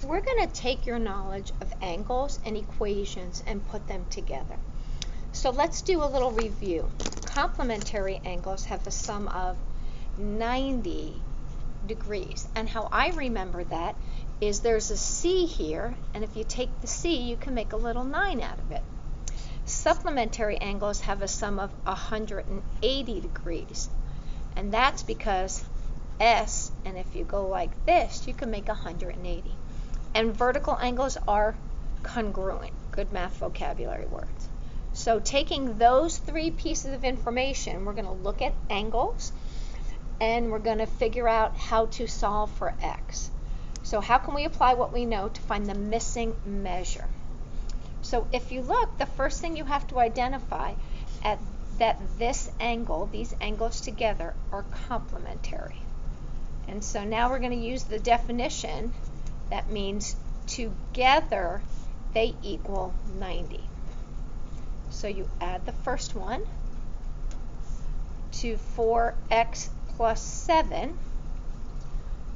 we're going to take your knowledge of angles and equations and put them together. So let's do a little review. Complementary angles have a sum of 90 degrees. And how I remember that is there's a C here, and if you take the C, you can make a little 9 out of it. Supplementary angles have a sum of 180 degrees. And that's because S, and if you go like this, you can make 180. And vertical angles are congruent. Good math vocabulary words. So taking those three pieces of information, we're going to look at angles, and we're going to figure out how to solve for x. So how can we apply what we know to find the missing measure? So if you look, the first thing you have to identify at that this angle, these angles together, are complementary. And so now we're going to use the definition. That means together they equal 90. So you add the first one to 4x plus 7.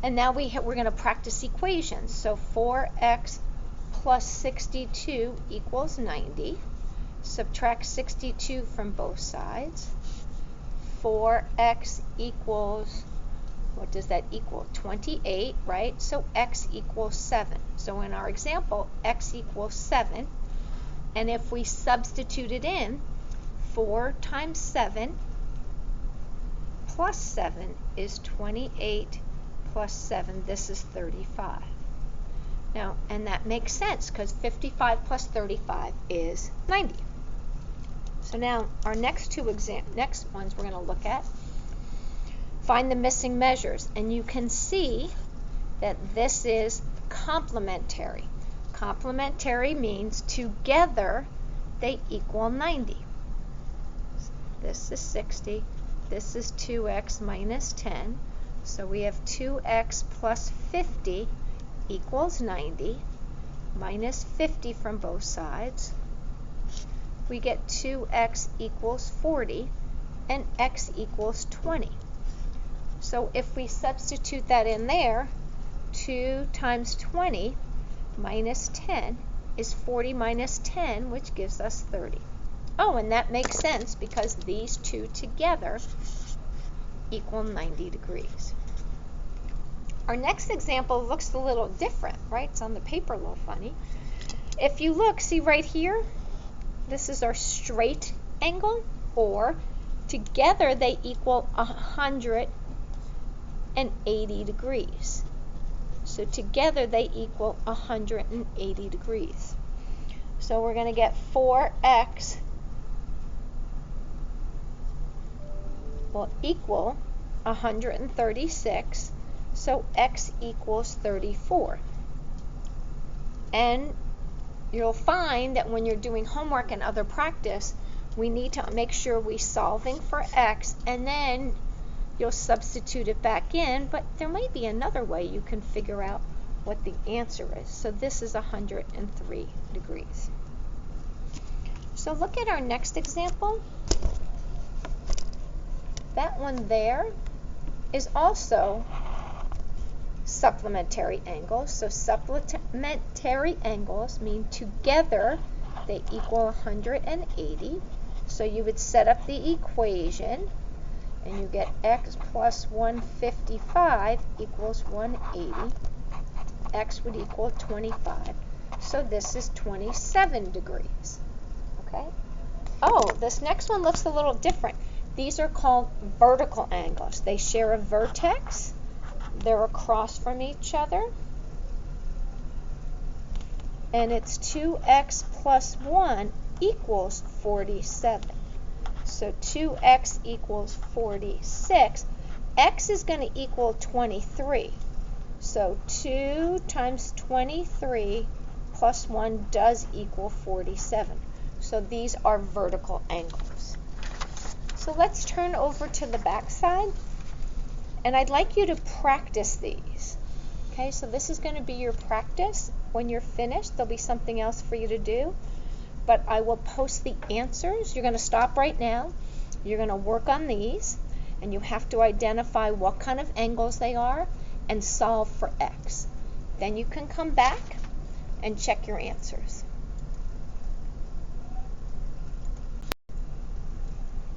And now we're going to practice equations. So 4x plus 62 equals 90. Subtract 62 from both sides. 4x equals, what does that equal? 28, right? So x equals 7. So in our example, x equals 7. And if we substitute it in, 4 times 7 plus 7 is 28 plus 7. This is 35. Now, and that makes sense because 55 plus 35 is 90. So now our next next ones we're going to look at, find the missing measures. And you can see that this is complementary. Complementary means together they equal 90. This is 60. This is 2x minus 10. So we have 2x plus 50 equals 90. Minus 50 from both sides. We get 2x equals 40 and x equals 20. So if we substitute that in there, 2 times 20 minus 10 is 40 minus 10, which gives us 30. Oh, and that makes sense because these two together equal 90 degrees. Our next example looks a little different, right? It's on the paper a little funny. If you look, see right here, this is our straight angle, or together they equal 180 degrees. So together they equal 180 degrees. So we're going to get 4x will equal 136. So x equals 34. And you'll find that when you're doing homework and other practice, we need to make sure we're solving for x, and then you'll substitute it back in, but there might be another way you can figure out what the answer is. So this is 103 degrees. So look at our next example. That one there is also supplementary angles. So supplementary angles mean together they equal 180. So you would set up the equation, and you get x plus 155 equals 180. X would equal 25. So this is 27 degrees. Okay? Oh, this next one looks a little different. These are called vertical angles. They share a vertex. They're across from each other. And it's 2x plus 1 equals 47. So 2x equals 46. X is going to equal 23. So 2 times 23 plus 1 does equal 47. So these are vertical angles. So let's turn over to the back side. And I'd like you to practice these. Okay, so this is going to be your practice. When you're finished, there'll be something else for you to do. But I will post the answers. You're going to stop right now. You're going to work on these. And you have to identify what kind of angles they are and solve for x. Then you can come back and check your answers.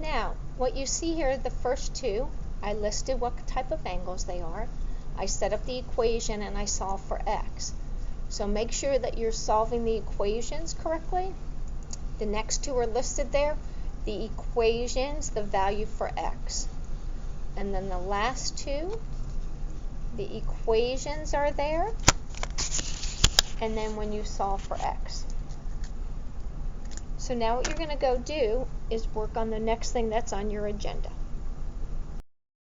Now, what you see here, the first two, I listed what type of angles they are. I set up the equation and I solve for x. So make sure that you're solving the equations correctly. The next two are listed there. The equations, the value for x. And then the last two, the equations are there. And then when you solve for x. So now what you're going to go do is work on the next thing that's on your agenda.